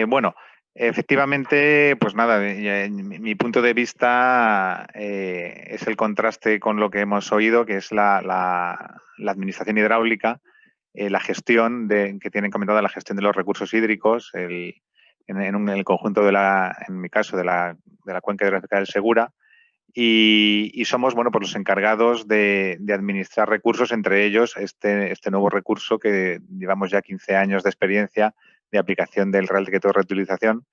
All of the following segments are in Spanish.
Bueno, efectivamente, pues nada, mi punto de vista es el contraste con lo que hemos oído, que es la administración hidráulica, la gestión que tienen comentado, la gestión de los recursos hídricos, en el conjunto en mi caso, de la cuenca hidrográfica del Segura. Y somos, bueno, pues los encargados de administrar recursos, entre ellos este nuevo recurso que llevamos ya 15 años de experiencia de aplicación del Real Decreto de Reutilización.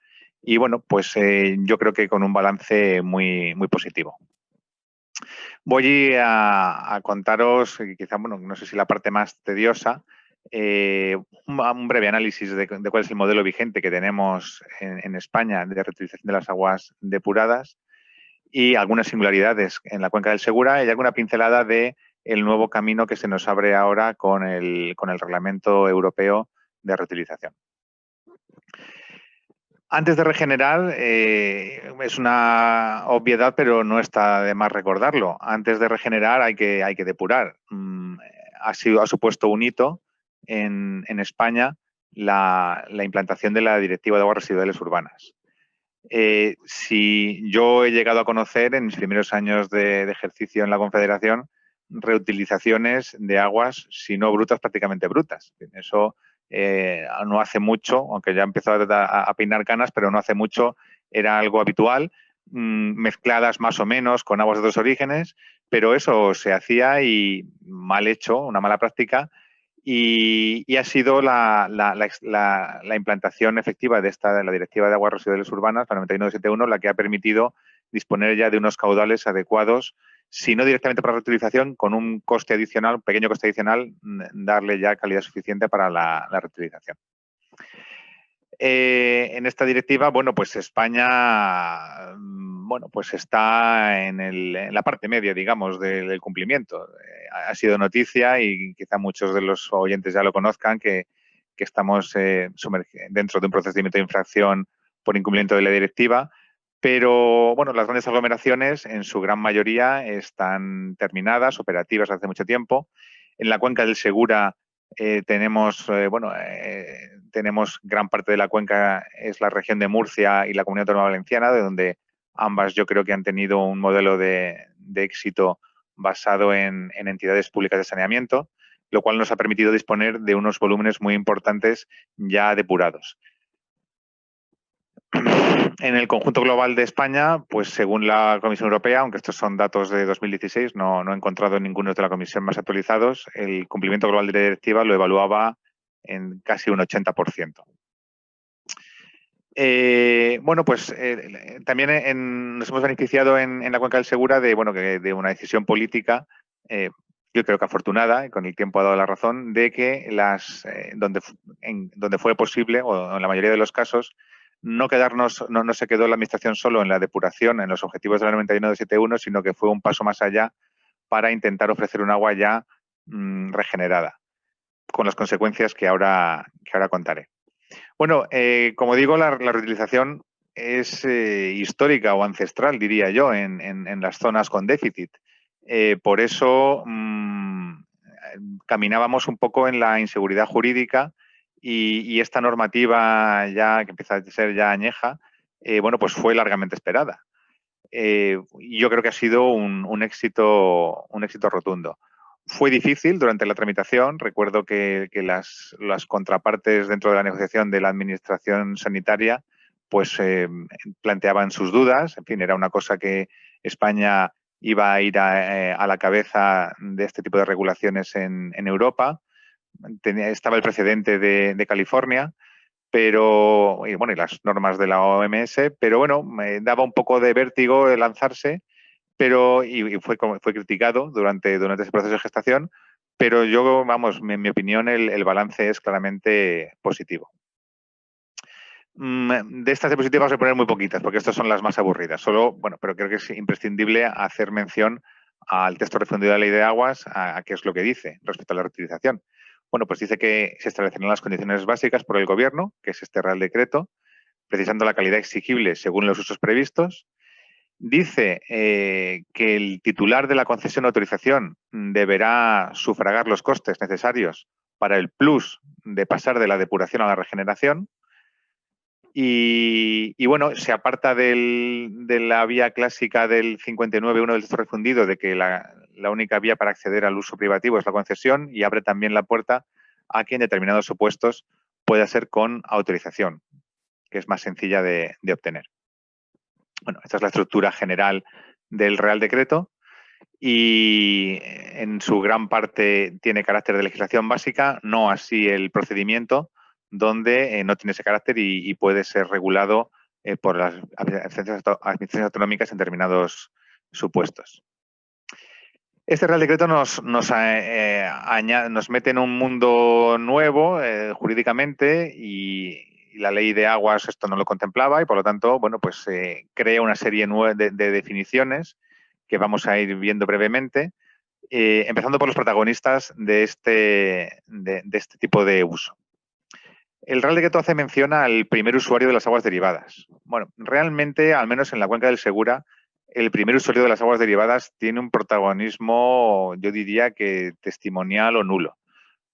Y bueno, pues yo creo que con un balance muy, muy positivo. Voy a contaros, quizá, bueno, no sé si la parte más tediosa, un breve análisis de cuál es el modelo vigente que tenemos en España de reutilización de las aguas depuradas y algunas singularidades en la cuenca del Segura y alguna pincelada de el nuevo camino que se nos abre ahora con el Reglamento Europeo de Reutilización. Antes de regenerar, es una obviedad, pero no está de más recordarlo. Antes de regenerar hay que depurar. Ha supuesto un hito en España la implantación de la Directiva de Aguas Residuales Urbanas. Si yo he llegado a conocer en mis primeros años de ejercicio en la Confederación reutilizaciones de aguas, si no brutas, prácticamente brutas. Eso no hace mucho, aunque ya empezó a peinar canas, pero no hace mucho era algo habitual, mezcladas más o menos con aguas de otros orígenes, pero eso se hacía y mal hecho, una mala práctica, y ha sido la implantación efectiva de la Directiva de Aguas Residuales Urbanas, la 91/71, la que ha permitido disponer ya de unos caudales adecuados, si no directamente para la reutilización, con un coste adicional, un pequeño coste adicional, darle ya calidad suficiente para la reutilización. En esta directiva, bueno, pues España, bueno, pues está en la parte media, digamos, del cumplimiento. Ha sido noticia y quizá muchos de los oyentes ya lo conozcan, que estamos dentro de un procedimiento de infracción por incumplimiento de la directiva, pero bueno, las grandes aglomeraciones en su gran mayoría están terminadas, operativas hace mucho tiempo. En la cuenca del Segura tenemos gran parte de la cuenca, es la región de Murcia y la Comunidad Autónoma Valenciana, de donde ambas yo creo que han tenido un modelo de éxito basado en entidades públicas de saneamiento, lo cual nos ha permitido disponer de unos volúmenes muy importantes ya depurados. En el conjunto global de España, pues según la Comisión Europea, aunque estos son datos de 2016, no he encontrado ninguno de la Comisión más actualizados, el cumplimiento global de la directiva lo evaluaba en casi un 80%. Bueno, pues también nos hemos beneficiado en la cuenca del Segura de una decisión política, yo creo que afortunada, y con el tiempo ha dado la razón, de que donde fue posible, o en la mayoría de los casos, no se quedó la administración solo en la depuración, en los objetivos de la 91/71, sino que fue un paso más allá para intentar ofrecer un agua ya regenerada, con las consecuencias que ahora contaré. Bueno, como digo, la reutilización es histórica o ancestral, diría yo, en las zonas con déficit. Por eso caminábamos un poco en la inseguridad jurídica y esta normativa ya que empieza a ser ya añeja, bueno, pues fue largamente esperada. Yo creo que ha sido un éxito rotundo. Fue difícil durante la tramitación. Recuerdo que las contrapartes dentro de la negociación de la administración sanitaria pues planteaban sus dudas. En fin, era una cosa que España iba a ir a la cabeza de este tipo de regulaciones en Europa. Estaba el precedente de California, pero y las normas de la OMS, pero bueno, me daba un poco de vértigo de lanzarse, pero y fue criticado durante ese proceso de gestación, pero yo, en mi opinión, el balance es claramente positivo. De estas diapositivas voy a poner muy poquitas, porque estas son las más aburridas. Pero creo que es imprescindible hacer mención al texto refundido de la Ley de Aguas, a qué es lo que dice respecto a la reutilización. Bueno, pues dice que se establecerán las condiciones básicas por el Gobierno, que es este Real Decreto, precisando la calidad exigible según los usos previstos. Dice que el titular de la concesión o autorización deberá sufragar los costes necesarios para el plus de pasar de la depuración a la regeneración. Y bueno, se aparta de la vía clásica del 59.1 del texto refundido, de que la única vía para acceder al uso privativo es la concesión, y abre también la puerta a que en determinados supuestos pueda ser con autorización, que es más sencilla de obtener. Bueno, esta es la estructura general del Real Decreto y en su gran parte tiene carácter de legislación básica, no así el procedimiento, donde no tiene ese carácter y puede ser regulado por las administraciones autonómicas en determinados supuestos. Este Real Decreto nos mete en un mundo nuevo jurídicamente, y la Ley de Aguas esto no lo contemplaba, y por lo tanto, bueno, pues crea una serie de definiciones que vamos a ir viendo brevemente, empezando por los protagonistas de este tipo de uso. El Real Decreto hace mención al primer usuario de las aguas derivadas. Bueno, realmente, al menos en la cuenca del Segura, el primer usuario de las aguas derivadas tiene un protagonismo, yo diría que testimonial o nulo.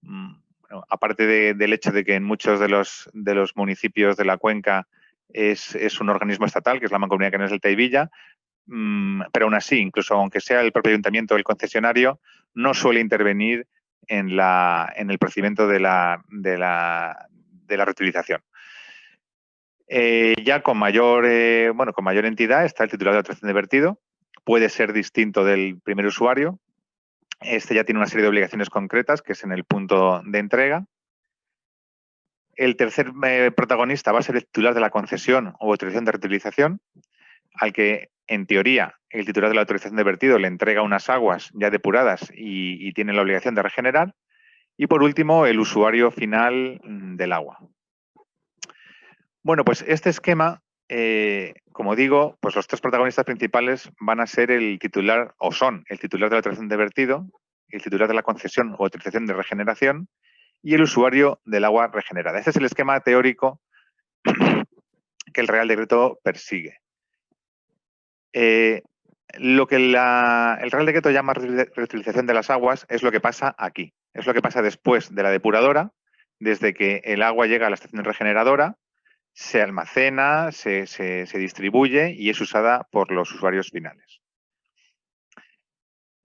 Bueno, aparte del hecho de que en muchos de los municipios de la cuenca es un organismo estatal, que es la Mancomunidad Canales Delta y Villa, pero aún así, incluso aunque sea el propio ayuntamiento o el concesionario, no suele intervenir en el procedimiento de la reutilización. Ya con mayor entidad está el titular de la autorización de vertido. Puede ser distinto del primer usuario. Este ya tiene una serie de obligaciones concretas, que es en el punto de entrega. El tercer protagonista va a ser el titular de la concesión o autorización de reutilización, al que, en teoría, el titular de la autorización de vertido le entrega unas aguas ya depuradas y tiene la obligación de regenerar. Y, por último, el usuario final del agua. Bueno, pues este esquema, como digo, pues los tres protagonistas principales van a ser el titular, o son el titular de la autorización de vertido, el titular de la concesión o autorización de regeneración y el usuario del agua regenerada. Este es el esquema teórico que el Real Decreto persigue. Lo que el Real Decreto llama reutilización de las aguas es lo que pasa aquí. Es lo que pasa después de la depuradora, desde que el agua llega a la estación regeneradora, se almacena, se distribuye y es usada por los usuarios finales.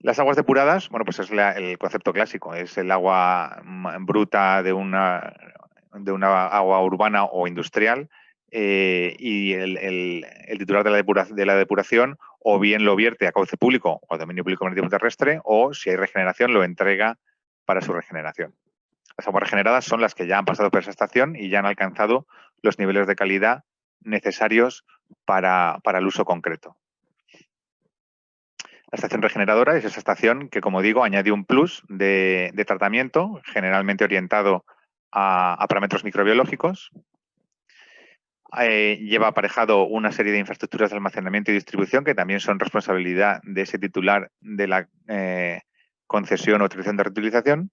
Las aguas depuradas, bueno, pues es el concepto clásico, es el agua bruta de una agua urbana o industrial, y el titular de la depuración o bien lo vierte a cauce público o a dominio público marítimo terrestre, o si hay regeneración lo entrega para su regeneración. Las aguas regeneradas son las que ya han pasado por esa estación y ya han alcanzado los niveles de calidad necesarios para el uso concreto. La estación regeneradora es esa estación que, como digo, añade un plus de tratamiento, generalmente orientado a parámetros microbiológicos. Lleva aparejado una serie de infraestructuras de almacenamiento y distribución que también son responsabilidad de ese titular de la concesión o autorización de reutilización.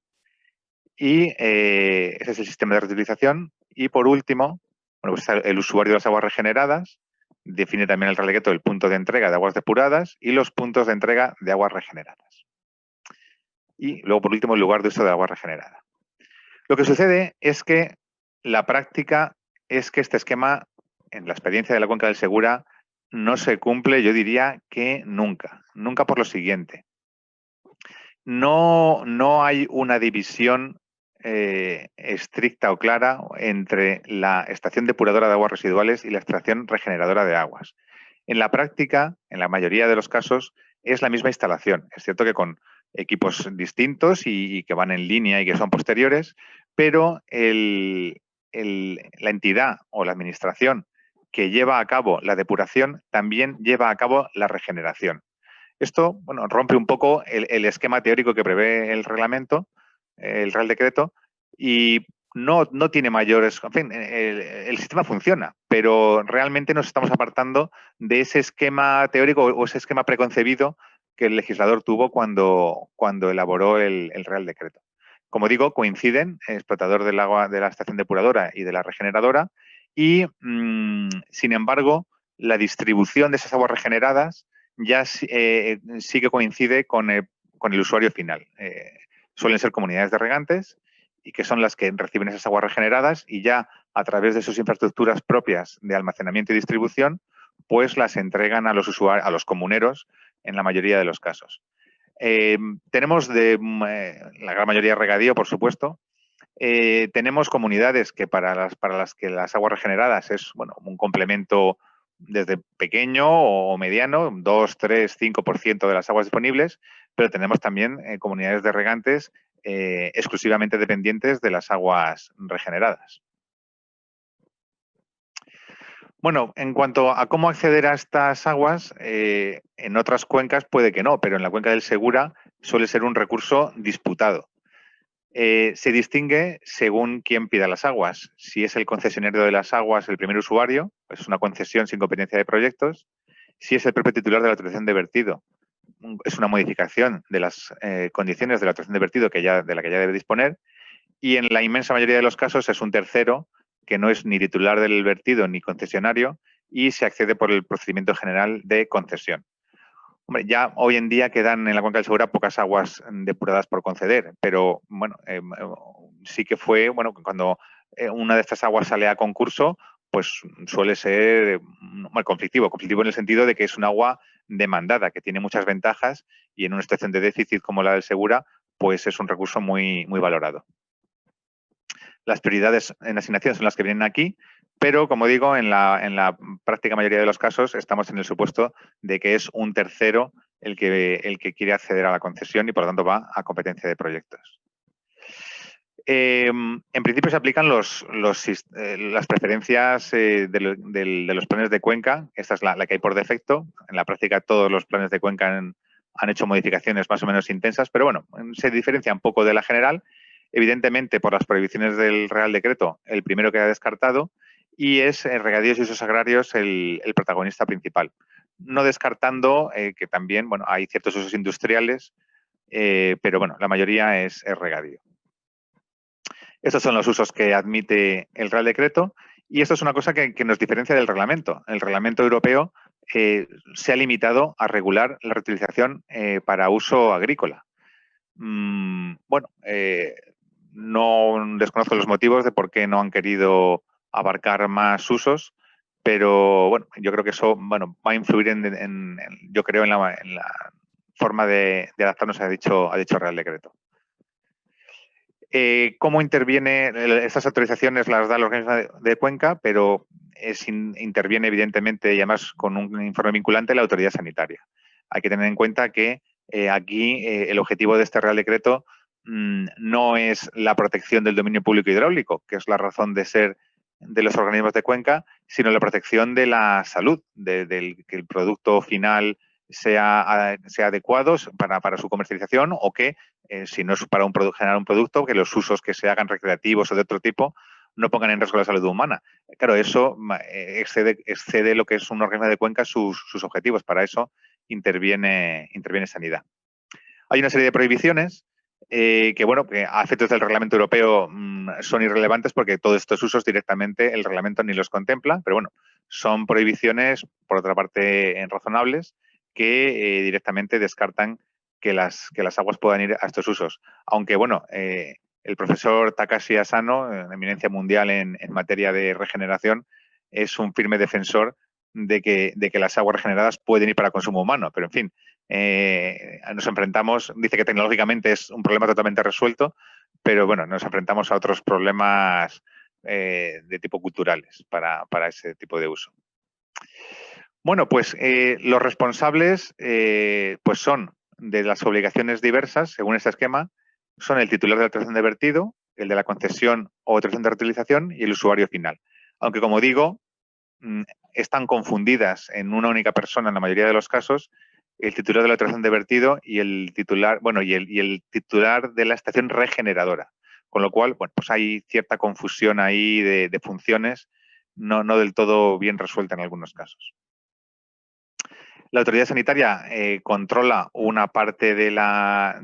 Y ese es el sistema de reutilización. Y por último, bueno, pues el usuario de las aguas regeneradas define también el Real Decreto el punto de entrega de aguas depuradas y los puntos de entrega de aguas regeneradas. Y luego, por último, el lugar de uso de agua regenerada. Lo que sucede es que la práctica es que este esquema, en la experiencia de la cuenca del Segura, no se cumple, yo diría que nunca. Nunca por lo siguiente. No hay una división estricta o clara entre la estación depuradora de aguas residuales y la estación regeneradora de aguas. En la práctica, en la mayoría de los casos, es la misma instalación. Es cierto que con equipos distintos y que van en línea y que son posteriores, pero la entidad o la administración que lleva a cabo la depuración también lleva a cabo la regeneración. Esto, bueno, rompe un poco el esquema teórico que prevé el reglamento, el Real Decreto, y no tiene mayores... En fin, el sistema funciona, pero realmente nos estamos apartando de ese esquema teórico o ese esquema preconcebido que el legislador tuvo cuando elaboró el Real Decreto. Como digo, coinciden el explotador del agua de la estación depuradora y de la regeneradora y, sin embargo, la distribución de esas aguas regeneradas ya sí que coincide con el usuario final. Suelen ser comunidades de regantes y que son las que reciben esas aguas regeneradas y ya a través de sus infraestructuras propias de almacenamiento y distribución, pues las entregan a los usuarios, a los comuneros, en la mayoría de los casos. Tenemos la gran mayoría regadío, por supuesto. Tenemos comunidades que para las que las aguas regeneradas es un complemento desde pequeño o mediano, 2, 3, 5% de las aguas disponibles, pero tenemos también comunidades de regantes exclusivamente dependientes de las aguas regeneradas. Bueno, en cuanto a cómo acceder a estas aguas, en otras cuencas puede que no, pero en la cuenca del Segura suele ser un recurso disputado. Se distingue según quién pida las aguas. Si es el concesionario de las aguas el primer usuario, pues es una concesión sin competencia de proyectos. Si es el propio titular de la autorización de vertido, es una modificación de las condiciones de la autorización de vertido de la que ya debe disponer. Y en la inmensa mayoría de los casos es un tercero que no es ni titular del vertido ni concesionario y se accede por el procedimiento general de concesión. Hombre, ya hoy en día quedan en la cuenca del Segura pocas aguas depuradas por conceder, pero bueno, sí que fue, cuando una de estas aguas sale a concurso, pues suele ser conflictivo en el sentido de que es un agua demandada, que tiene muchas ventajas y en una situación de déficit como la del Segura, pues es un recurso muy, muy valorado. Las prioridades en asignación son las que vienen aquí, pero, como digo, en la práctica mayoría de los casos estamos en el supuesto de que es un tercero el que quiere acceder a la concesión y, por lo tanto, va a competencia de proyectos. En principio se aplican las preferencias de los planes de cuenca. Esta es la que hay por defecto. En la práctica todos los planes de cuenca han hecho modificaciones más o menos intensas, pero bueno, se diferencia un poco de la general. Evidentemente, por las prohibiciones del Real Decreto, el primero queda descartado y es regadíos y usos agrarios el protagonista principal. No descartando que también hay ciertos usos industriales, pero la mayoría es regadío. Estos son los usos que admite el Real Decreto y esto es una cosa que nos diferencia del reglamento. El reglamento europeo se ha limitado a regular la reutilización para uso agrícola. No desconozco los motivos de por qué no han querido abarcar más usos, pero yo creo que eso va a influir en la forma de adaptarnos a dicho Real Decreto. ¿Cómo interviene? Estas autorizaciones las da el organismo de cuenca, pero interviene evidentemente y además con un informe vinculante la autoridad sanitaria. Hay que tener en cuenta que aquí el objetivo de este Real Decreto no es la protección del dominio público hidráulico, que es la razón de ser de los organismos de cuenca, sino la protección de la salud, que el producto final sea adecuado para su comercialización o que, si no es para generar un producto, que los usos que se hagan recreativos o de otro tipo no pongan en riesgo la salud humana. Claro, eso excede lo que es un organismo de cuenca sus objetivos. Para eso interviene Sanidad. Hay una serie de prohibiciones que a efectos del reglamento europeo son irrelevantes porque todos estos usos directamente el reglamento ni los contempla, pero son prohibiciones, por otra parte, razonables, que directamente descartan que las aguas puedan ir a estos usos. Aunque, el profesor Takashi Asano, eminencia mundial en materia de regeneración, es un firme defensor de que las aguas regeneradas pueden ir para consumo humano, pero en fin, nos enfrentamos, dice que tecnológicamente es un problema totalmente resuelto, pero nos enfrentamos a otros problemas de tipo culturales para ese tipo de uso. Los responsables pues son de las obligaciones diversas, según este esquema, son el titular de la autorización de vertido, el de la concesión o autorización de reutilización y el usuario final. Aunque, como digo, están confundidas en una única persona en la mayoría de los casos, el titular de la autorización de vertido y el titular, y el titular de la estación regeneradora. Con lo cual, pues hay cierta confusión ahí de funciones, no del todo bien resuelta en algunos casos. La autoridad sanitaria controla una parte de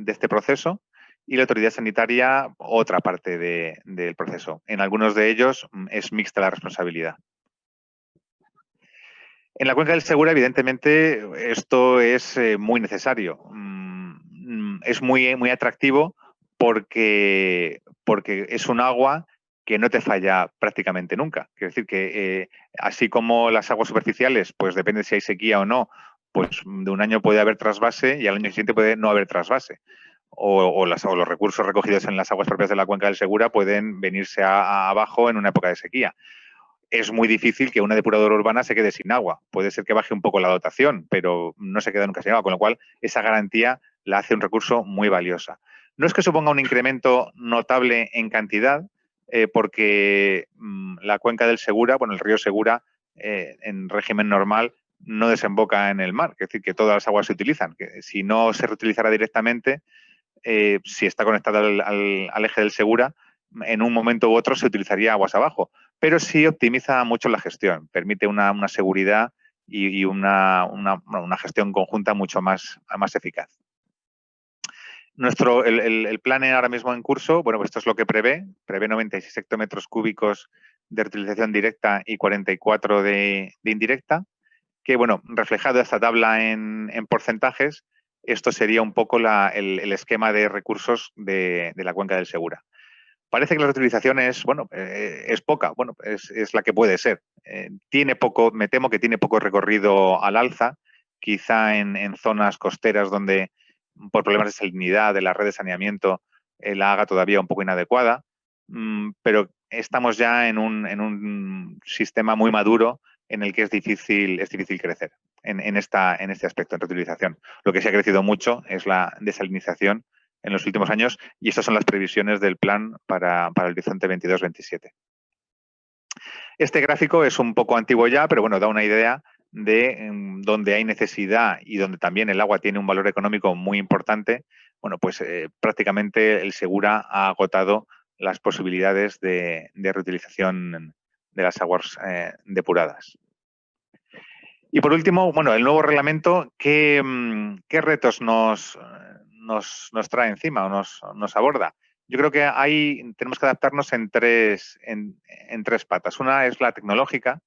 este proceso y la autoridad sanitaria otra parte del proceso. En algunos de ellos es mixta la responsabilidad. En la cuenca del Segura, evidentemente, esto es muy necesario. Es muy, muy atractivo porque es un agua que no te falla prácticamente nunca. Quiero decir que así como las aguas superficiales, pues depende si hay sequía o no, pues de un año puede haber trasvase y al año siguiente puede no haber trasvase. O los recursos recogidos en las aguas propias de la cuenca del Segura pueden venirse abajo en una época de sequía. Es muy difícil que una depuradora urbana se quede sin agua. Puede ser que baje un poco la dotación, pero no se queda nunca sin agua, con lo cual esa garantía la hace un recurso muy valiosa. No es que suponga un incremento notable en cantidad, porque la cuenca del Segura, bueno, el río Segura, en régimen normal, no desemboca en el mar, es decir, que todas las aguas se utilizan. Que si no se reutilizara directamente, si está conectada al eje del Segura, en un momento u otro se utilizaría aguas abajo, pero sí optimiza mucho la gestión, permite una seguridad y una gestión conjunta mucho más eficaz. El plan ahora mismo en curso, bueno, pues esto es lo que prevé 96 hectómetros cúbicos de reutilización directa y 44 de indirecta, que, bueno, reflejado esta tabla en porcentajes, esto sería un poco el esquema de recursos de la cuenca del Segura. Parece que la reutilización es, bueno, es poca, bueno, es la que puede ser. Tiene poco, me temo que tiene poco recorrido al alza, quizá en zonas costeras donde por problemas de salinidad de la red de saneamiento la haga todavía un poco inadecuada, pero estamos ya en un sistema muy maduro en el que es difícil crecer en este aspecto, en reutilización. Lo que sí ha crecido mucho es la desalinización en los últimos años y estas son las previsiones del plan para el horizonte 22-27. Este gráfico es un poco antiguo ya, pero bueno, da una idea de donde hay necesidad y donde también el agua tiene un valor económico muy importante. Bueno, pues prácticamente el Segura ha agotado las posibilidades de reutilización de las aguas depuradas. Y por último, bueno, el nuevo reglamento, ¿qué retos nos trae encima o nos aborda? Yo creo que tenemos que adaptarnos en tres patas. Una es la tecnológica.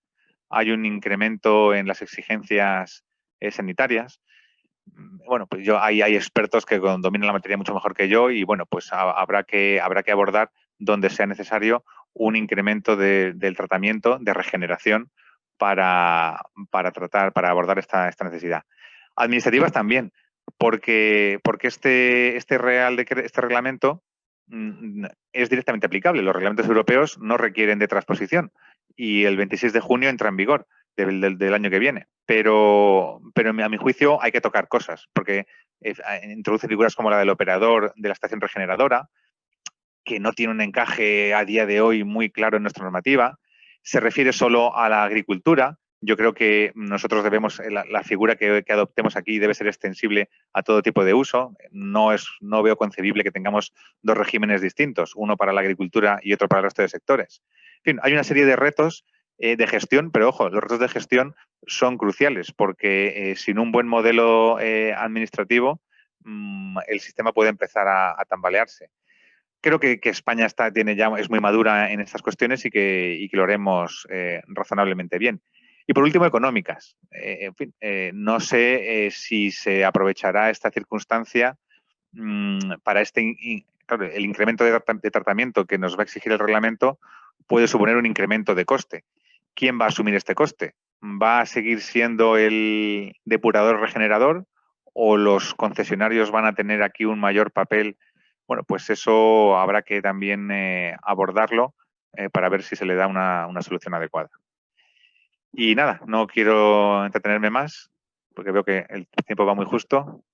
Hay un incremento en las exigencias sanitarias. Bueno, pues hay expertos que dominan la materia mucho mejor que yo y, bueno, pues habrá que abordar donde sea necesario un incremento del tratamiento de regeneración para abordar esta necesidad. Administrativas también, porque este reglamento es directamente aplicable. Los reglamentos europeos no requieren de transposición y el 26 de junio entra en vigor del año que viene. Pero a mi juicio hay que tocar cosas, porque introduce figuras como la del operador de la estación regeneradora, que no tiene un encaje a día de hoy muy claro en nuestra normativa. Se refiere solo a la agricultura. Yo creo que nosotros la figura que adoptemos aquí debe ser extensible a todo tipo de uso. No veo concebible que tengamos dos regímenes distintos, uno para la agricultura y otro para el resto de sectores. En fin, hay una serie de retos de gestión, pero ojo, los retos de gestión son cruciales porque sin un buen modelo administrativo el sistema puede empezar a tambalearse. Creo que España es muy madura en estas cuestiones y que lo haremos razonablemente bien. Y por último, económicas. En fin, no sé si se aprovechará esta circunstancia para claro, el incremento de tratamiento que nos va a exigir el reglamento puede suponer un incremento de coste. ¿Quién va a asumir este coste? ¿Va a seguir siendo el depurador regenerador o los concesionarios van a tener aquí un mayor papel? Bueno, pues eso habrá que también abordarlo para ver si se le da una solución adecuada. Y nada, no quiero entretenerme más porque veo que el tiempo va muy justo.